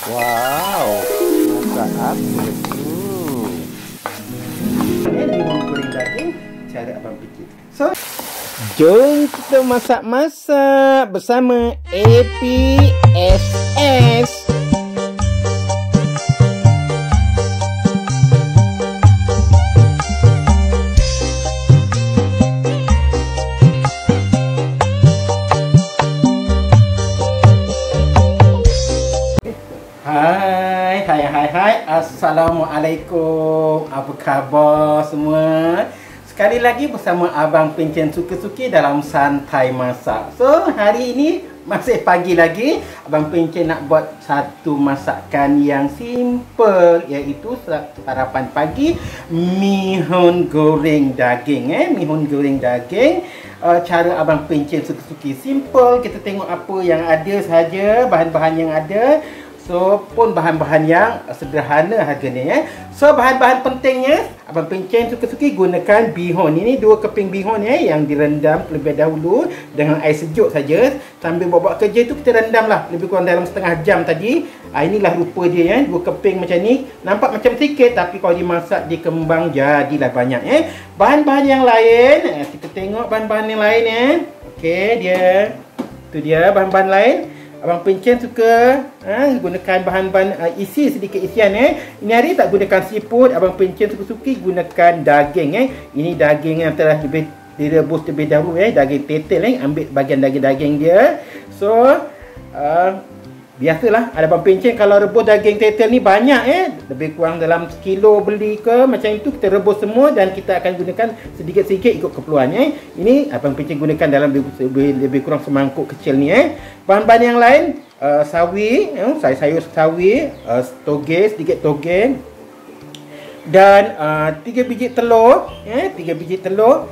Wow, masak apa tu? Ini bihun goreng daging, cara abang bikin. So, Jom kita masak-masak bersama APSS. Hai, Assalamualaikum. Apa khabar semua? Sekali lagi bersama Abang Pencen Suka-Suki dalam Santai Masak. So, hari ini masih pagi lagi. Abang Pencen nak buat satu masakan yang simple, iaitu sarapan pagi, mihun goreng daging. Mihun goreng daging. Cara Abang Pencen Suka-Suki simple. Kita tengok apa yang ada saja, bahan-bahan yang ada. So, pun bahan-bahan yang sederhana harganya. So, bahan-bahan pentingnya, Abang Pencen Suka-Suki gunakan bihun. Ini 2 keping bihun yang direndam terlebih dahulu dengan air sejuk saja. Sambil buat kerja tu kita rendam lah lebih kurang dalam setengah jam tadi. Inilah rupa dia 2 keping macam ni. Nampak macam sikit tapi kalau dimasak dia kembang jadilah banyak Bahan-bahan yang lain, kita tengok bahan-bahan yang lain Okey, tu dia bahan-bahan lain. Abang Pencen suka gunakan bahan-bahan isi sedikit isian Ini hari tak gunakan seafood. Abang Pencen suka-suki gunakan daging Ini daging yang telah direbus terlebih dahulu daging tetel ambil bahagian daging-daging dia. So biasalah ada Abang Pencen kalau rebus daging tetel ni banyak lebih kurang dalam sekilo beli ke macam itu, kita rebus semua dan kita akan gunakan sedikit-sedikit ikut keperluan Ini Abang Pencen gunakan dalam lebih kurang semangkuk kecil ni Bahan-bahan yang lain, sawi, sayur sawi, sedikit toge dan 3 biji telur, 3 biji telur,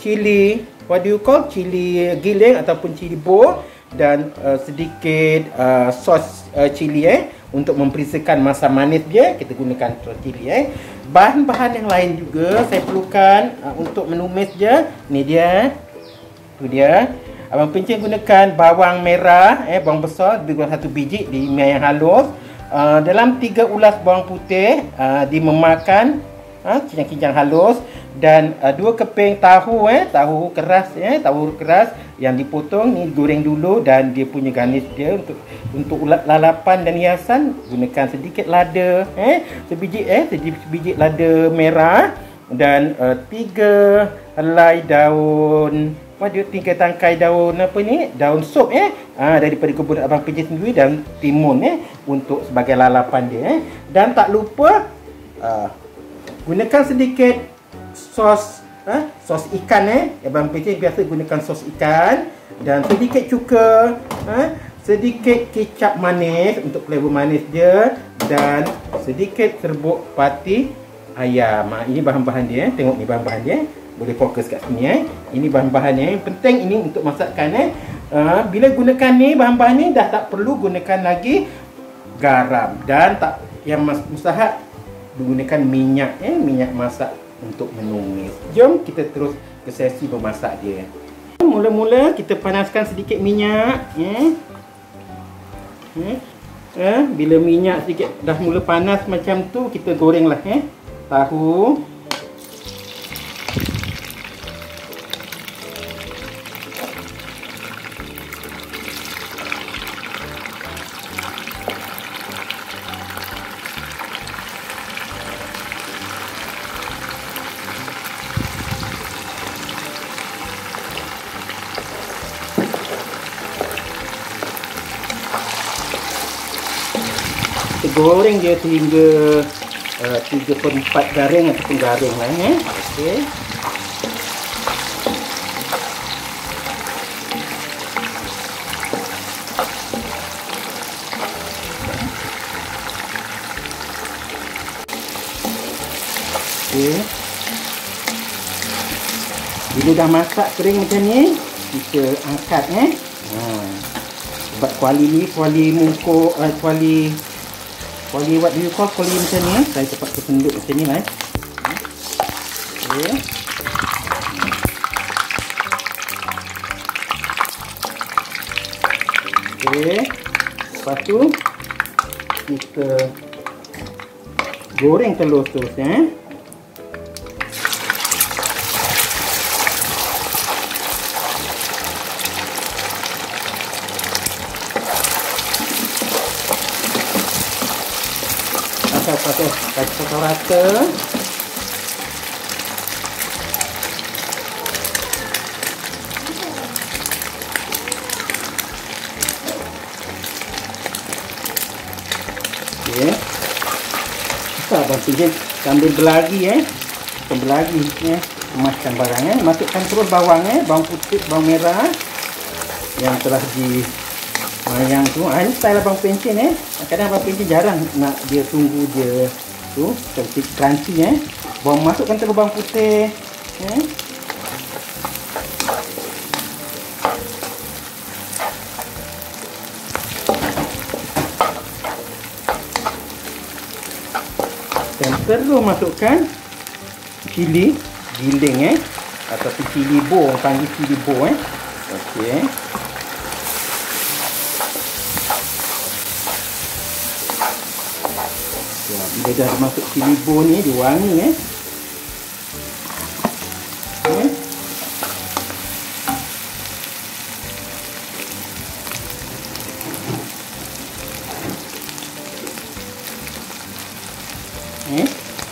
cili, what do you call, cili giling ataupun cili bor, dan sedikit sos cili untuk memperisikan masa manis dia, kita gunakan sos cili Bahan-bahan yang lain juga saya perlukan untuk menumis dia. Ni dia. Tu dia. Abang Pencen gunakan bawang merah, bawang besar, lebih kurang 1 biji dimai yang halus. Dalam 3 ulas bawang putih dimemakan kijang-kijang halus, dan 2 keping tahu tahu keras yang dipotong ni goreng dulu, dan dia punya garnish dia untuk lalapan dan hiasan gunakan sedikit lada sebiji lada merah, dan 3 helai daun 3 tangkai daun daun sop daripada kebun Abang Pencen sendiri, dan timun untuk sebagai lalapan dia dan tak lupa gunakan sedikit sos ikan Abang Pencen biasa gunakan sos ikan, dan sedikit cuka, sedikit kicap manis untuk flavor manis dia, dan sedikit serbuk pati ayam. Ini bahan-bahan dia. Tengok ni bahan-bahan dia. Boleh fokus kat sini Ini bahan-bahannya. Yang penting ini untuk masakan bila gunakan ni bahan-bahan ni dah tak perlu gunakan lagi garam, dan tak yang mustahak menggunakan minyak minyak masak untuk menumis. Jom kita terus ke sesi memasak dia. Mula-mula kita panaskan sedikit minyak bila minyak sedikit dah mula panas macam tu, kita gorenglah tahu. Goreng dia sehingga 3/4 garing ataupun garing lah Okey. Okey. Bila dah masak kering macam ni, kita angkat sebab kuali mungkuk, kuali what do you call kuali macam ni saya cepat kesenduk macam ni lah Okey. Okey. Lepas tu kita goreng telur terus Kasih rata. Okey. Kita abang pijak sambil berlagi Berlagi kemaskan barang masukkan terus bawang bawang putih, bawang merah yang telah di mayang tu. Ini style abang pencen kadang abang pencen jarang nak dia tunggu dia tu seperti crunchy bawang, masukkan terus bawang putih dan terus masukkan cili giling ataupun cili bo, panggil cili bo okey. Bila dah masuk cili bo ni, dia wangi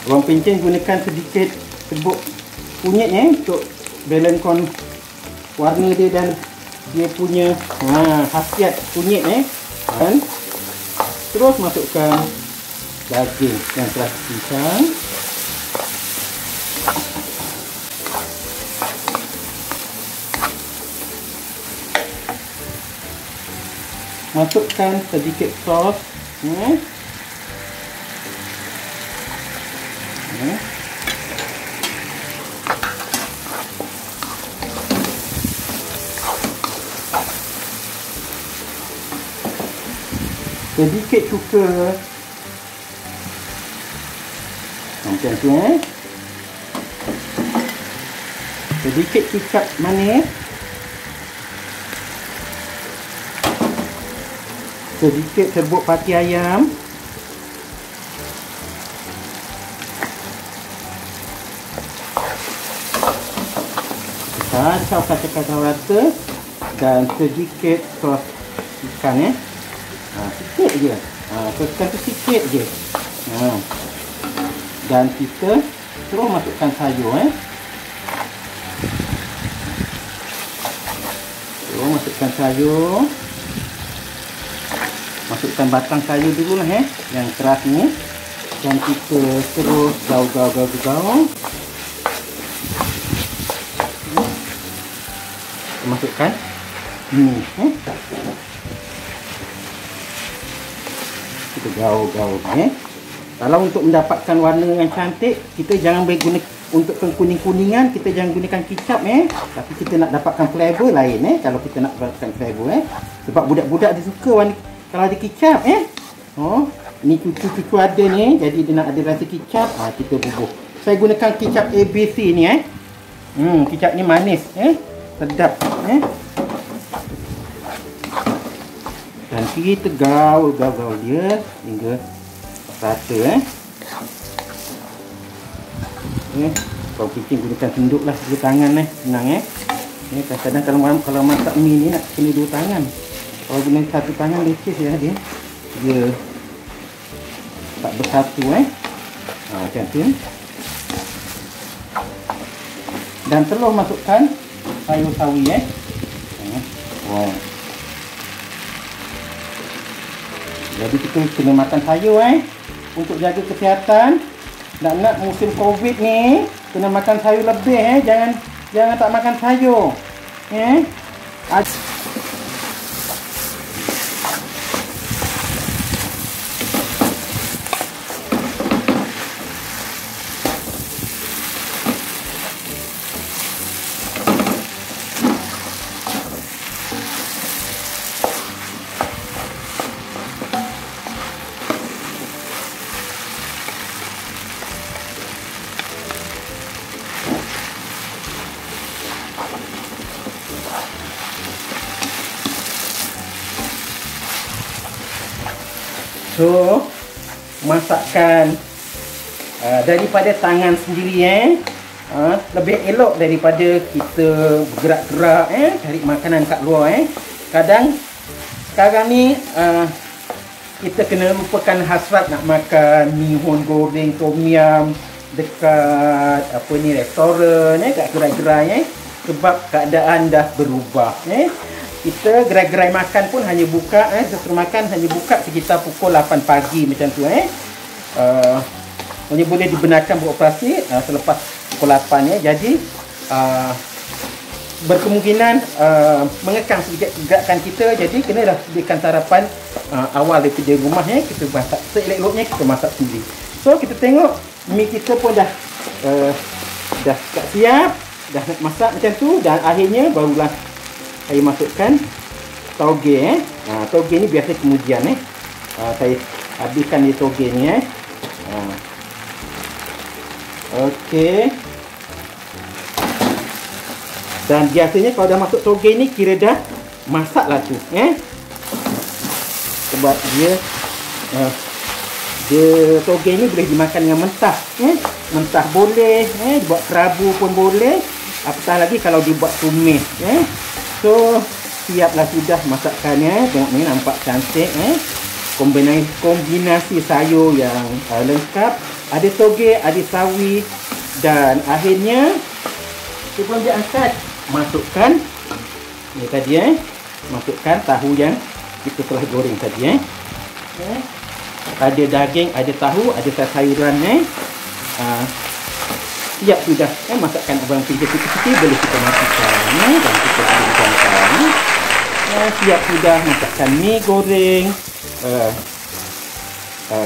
Abang pencen gunakan sedikit serbuk kunyit untuk balance warna dia dan dia punya khasiat kunyit dan terus masukkan daging yang telah dipisah. Masukkan sedikit sos sedikit cuka macam tu sedikit kicap manis, sedikit serbuk pati ayam, kacau rata dan sedikit sos ikan sikit je sos ikan tu sikit je dan kita terus masukkan sayur terus masukkan sayur, masukkan batang sayur dulu yang keras ni dan kita terus gaul masukkan ini kita gaul kalau untuk mendapatkan warna yang cantik kita jangan guna untuk kuning-kuningan, kita jangan gunakan kicap tapi kita nak dapatkan flavor lain kalau kita nak dapatkan flavor sebab budak-budak dia suka warna kalau ada kicap ni cucu-cucu ada ni jadi dia nak ada rasa kicap kita bubuh. Saya gunakan kicap ABC ni kicap ni manis sedap dan kita gaul dia hingga rata kalau kita gunakan senduk lah, dua tangan senang kadang-kadang kalau masak mie ni nak kena dua tangan, kalau guna satu tangan leceh dia tak bersatu macam tu dan telur masukkan sayur sawi jadi kita kena makan sayur untuk jaga kesihatan. Nak musim Covid ni kena makan sayur lebih jangan tak makan sayur So masakan daripada tangan sendiri lebih elok daripada kita bergerak-gerak cari makanan kat luar Kadang sekarang ni kita kena lupakan hasrat nak makan mihun goreng tom yum dekat restoran kat gerai-gerai sebab keadaan dah berubah Kita gerai-gerai makan pun hanya buka sesuatu makan hanya buka sekitar pukul 8 pagi macam tu hanya boleh dibenarkan beroperasi selepas pukul 8 Jadi berkemungkinan mengekang sedikit gerakan kita. Jadi kenalah sediakan sarapan awal daripada rumah kita masak seelok-eloknya kita masak sendiri. So kita tengok mi kita pun dah siap, dah nak masak macam tu dan akhirnya barulah saya masukkan toge toge ni biasa kemudian saya habiskan di toge ni Okey. Dan biasanya kalau dah masuk toge ni kira dah masak lah tu sebab dia toge ni boleh dimakan dengan mentah mentah boleh dibuat kerabu pun boleh, apatah lagi kalau dibuat tumis So siaplah sudah masakannya. Tengok ni nampak cantik kombinasi sayur yang lengkap, ada toge, ada sawi dan akhirnya sebelum diangkat masukkan ni tadi masukkan tahu yang kita telah goreng tadi ada daging, ada tahu, ada sayuran siap sudah masakan abang pinggir kecil-kecil boleh kita masukkan dan kita aduk-aduk siap sudah masakan mi goreng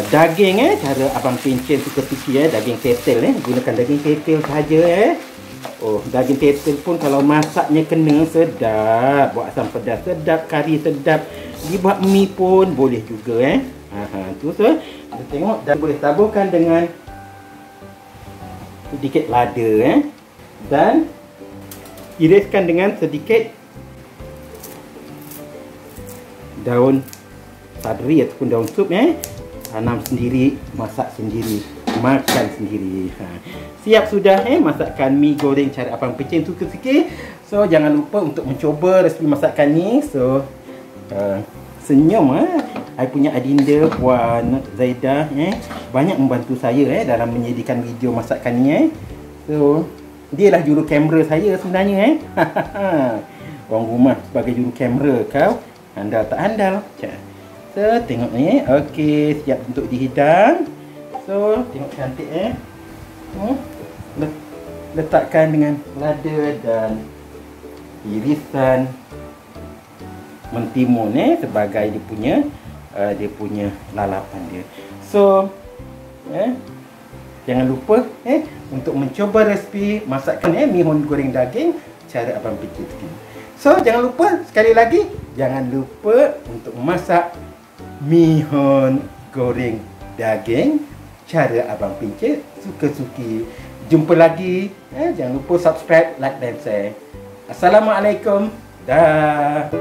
daging cara abang pincin suka-suka daging tetel gunakan daging tetel saja daging tetel pun kalau masaknya kena sedap, buat asam pedas sedap, kari sedap, dibuat mi pun boleh juga tu so kita tengok dan boleh taburkan dengan sedikit lada dan iriskan dengan sedikit daun sadri ataupun daun sup tanam sendiri, masak sendiri, makan sendiri. Siap sudah masakan mi goreng cara abang pecing suka-suka. So jangan lupa untuk mencuba resipi masakan ni. So senyum saya punya adinda Puan Zaidah banyak membantu saya dalam menjadikan video masakan ni So dia lah juru kamera saya sebenarnya orang rumah sebagai juru kamera kau andal tak andal. So tengok ni, okey, siap untuk dihidang. So tengok cantik letakkan dengan lada dan irisan mentimun sebagai dia punya lalapan dia. So jangan lupa untuk mencuba resipi masakan mihun goreng daging cara abang pikir begini. So jangan lupa sekali lagi, jangan lupa untuk memasak mihun goreng daging cara abang pincit suka-suki. Jumpa lagi. Jangan lupa subscribe, like dan share. Assalamualaikum. Dah.